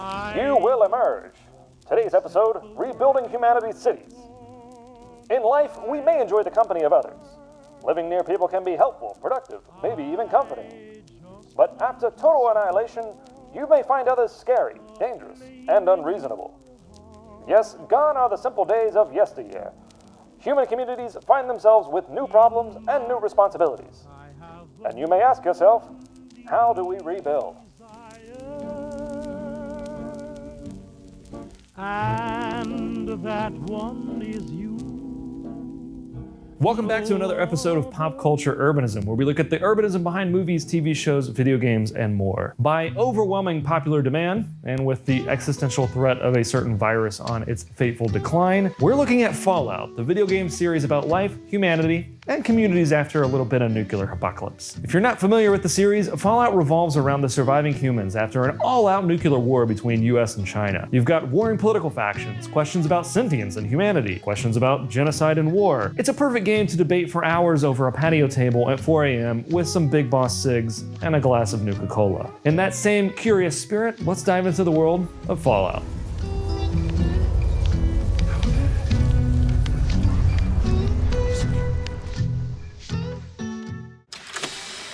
You will emerge. Today's episode, Rebuilding Humanity's Cities. In life, we may enjoy the company of others. Living near people can be helpful, productive, maybe even comforting. But after total annihilation, you may find others scary, dangerous, and unreasonable. Yes, gone are the simple days of yesteryear. Human communities find themselves with new problems and new responsibilities. And you may ask yourself, how do we rebuild? And that one is you. Welcome back to another episode of Pop Culture Urbanism, where we look at the urbanism behind movies, TV shows, video games, and more. By overwhelming popular demand, and with the existential threat of a certain virus on its fateful decline, we're looking at Fallout, the video game series about life, humanity, and communities after a little bit of nuclear apocalypse. If you're not familiar with the series, Fallout revolves around the surviving humans after an all-out nuclear war between US and China. You've got warring political factions, questions about sentience and humanity, questions about genocide and war. It's a perfect game to debate for hours over a patio table at 4 a.m. with some Big Boss cigs and a glass of Nuka-Cola. In that same curious spirit, let's dive into the world of Fallout.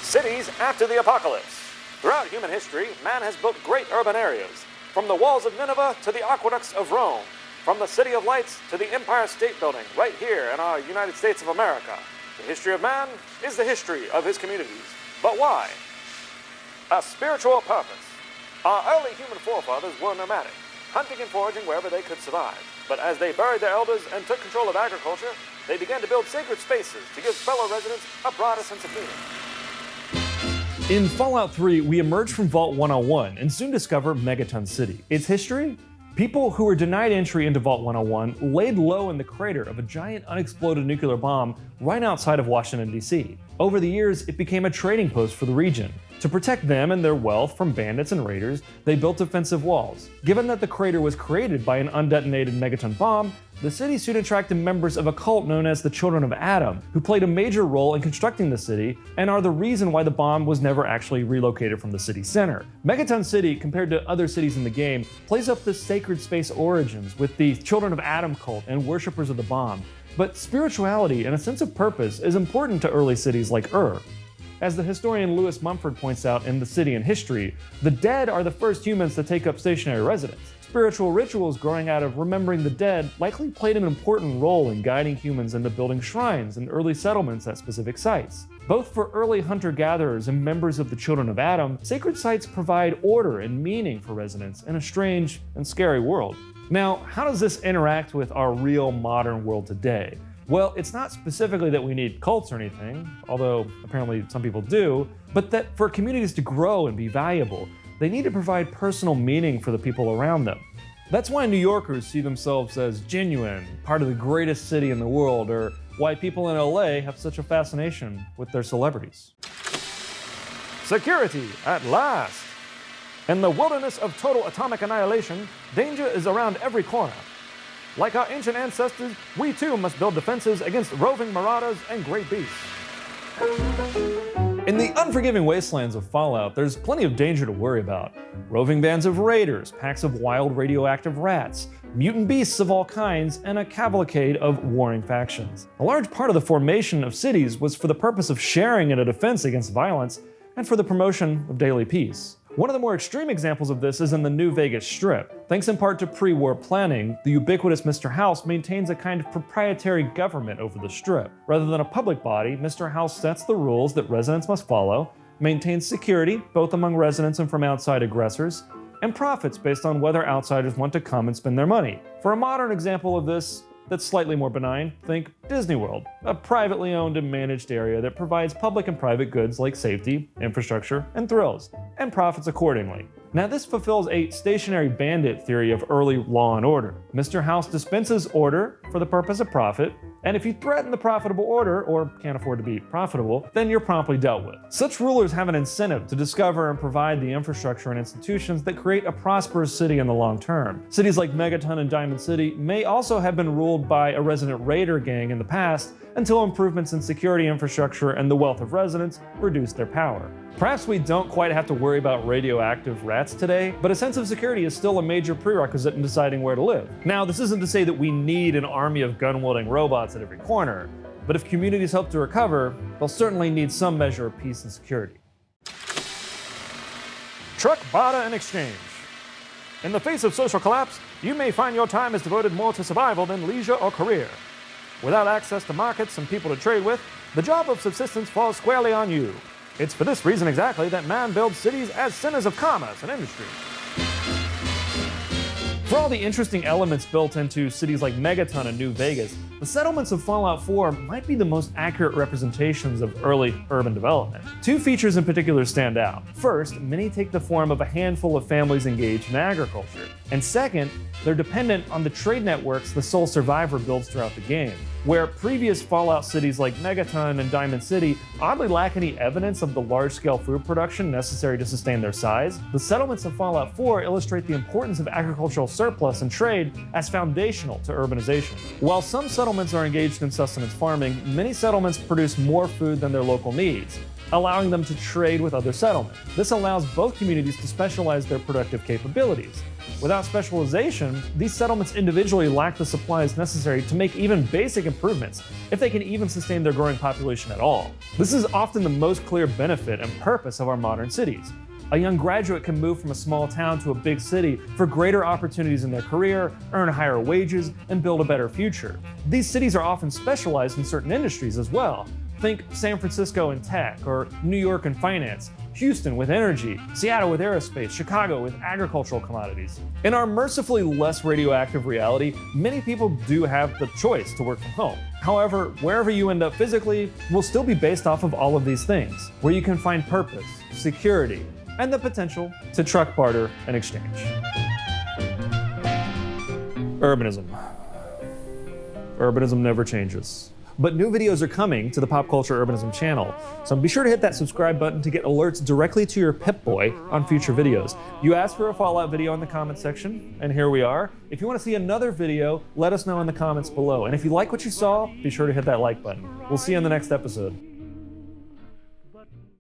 Cities after the apocalypse. Throughout human history, man has built great urban areas, from the walls of Nineveh to the aqueducts of Rome, from the City of Lights to the Empire State Building, right here in our United States of America. The history of man is the history of his communities. But why? A spiritual purpose. Our early human forefathers were nomadic, hunting and foraging wherever they could survive. But as they buried their elders and took control of agriculture, they began to build sacred spaces to give fellow residents a broader sense of meaning. In Fallout 3, we emerge from Vault 101 and soon discover Megaton City. Its history? People who were denied entry into Vault 101 laid low in the crater of a giant unexploded nuclear bomb right outside of Washington, D.C. Over the years, it became a trading post for the region. To protect them and their wealth from bandits and raiders, they built defensive walls. Given that the crater was created by an undetonated megaton bomb, the city soon attracted members of a cult known as the Children of Adam, who played a major role in constructing the city and are the reason why the bomb was never actually relocated from the city center. Megaton City, compared to other cities in the game, plays up the sacred space origins with the Children of Adam cult and worshippers of the bomb. But spirituality and a sense of purpose is important to early cities like Ur. As the historian Lewis Mumford points out in The City and History, the dead are the first humans to take up stationary residence. Spiritual rituals growing out of remembering the dead likely played an important role in guiding humans into building shrines and early settlements at specific sites. Both for early hunter-gatherers and members of the Children of Adam, sacred sites provide order and meaning for residents in a strange and scary world. Now, how does this interact with our real modern world today? Well, it's not specifically that we need cults or anything, although apparently some people do, but that for communities to grow and be valuable, they need to provide personal meaning for the people around them. That's why New Yorkers see themselves as genuine, part of the greatest city in the world, or why people in LA have such a fascination with their celebrities. Security, at last! In the wilderness of total atomic annihilation, danger is around every corner. Like our ancient ancestors, we too must build defenses against roving marauders and great beasts. In the unforgiving wastelands of Fallout, there's plenty of danger to worry about. Roving bands of raiders, packs of wild radioactive rats, mutant beasts of all kinds, and a cavalcade of warring factions. A large part of the formation of cities was for the purpose of sharing in a defense against violence and for the promotion of daily peace. One of the more extreme examples of this is in the New Vegas Strip. Thanks in part to pre-war planning, the ubiquitous Mr. House maintains a kind of proprietary government over the Strip. Rather than a public body, Mr. House sets the rules that residents must follow, maintains security, both among residents and from outside aggressors, and profits based on whether outsiders want to come and spend their money. For a modern example of this that's slightly more benign, think Disney World, a privately owned and managed area that provides public and private goods like safety, infrastructure, and thrills, and profits accordingly. Now this fulfills a stationary bandit theory of early law and order. Mr. House dispenses order for the purpose of profit, And if you threaten the profitable order, or can't afford to be profitable, then you're promptly dealt with. Such rulers have an incentive to discover and provide the infrastructure and institutions that create a prosperous city in the long term. Cities like Megaton and Diamond City may also have been ruled by a resident raider gang in the past, until improvements in security infrastructure and the wealth of residents reduced their power. Perhaps we don't quite have to worry about radioactive rats today, but a sense of security is still a major prerequisite in deciding where to live. Now, this isn't to say that we need an army of gun-wielding robots at every corner, but if communities hope to recover, they'll certainly need some measure of peace and security. Truck, barter, and exchange. In the face of social collapse, you may find your time is devoted more to survival than leisure or career. Without access to markets and people to trade with, the job of subsistence falls squarely on you. It's for this reason exactly that man builds cities as centers of commerce and industry. For all the interesting elements built into cities like Megaton and New Vegas, the settlements of Fallout 4 might be the most accurate representations of early urban development. Two features in particular stand out. First, many take the form of a handful of families engaged in agriculture. And second, they're dependent on the trade networks the sole survivor builds throughout the game. Where previous Fallout cities like Megaton and Diamond City oddly lack any evidence of the large-scale food production necessary to sustain their size, the settlements of Fallout 4 illustrate the importance of agricultural surplus and trade as foundational to urbanization. While some settlements are engaged in sustenance farming, many settlements produce more food than their local needs, allowing them to trade with other settlements. This allows both communities to specialize their productive capabilities. Without specialization, these settlements individually lack the supplies necessary to make even basic improvements, if they can even sustain their growing population at all. This is often the most clear benefit and purpose of our modern cities. A young graduate can move from a small town to a big city for greater opportunities in their career, earn higher wages, and build a better future. These cities are often specialized in certain industries as well. Think San Francisco in tech, or New York in finance, Houston with energy, Seattle with aerospace, Chicago with agricultural commodities. In our mercifully less radioactive reality, many people do have the choice to work from home. However, wherever you end up physically will still be based off of all of these things, where you can find purpose, security, and the potential to truck, barter, and exchange. Urbanism. Urbanism never changes. But new videos are coming to the Pop Culture Urbanism channel, so be sure to hit that subscribe button to get alerts directly to your Pip-Boy on future videos. You asked for a Fallout video in the comments section, and here we are. If you want to see another video, let us know in the comments below. And if you like what you saw, be sure to hit that like button. We'll see you in the next episode.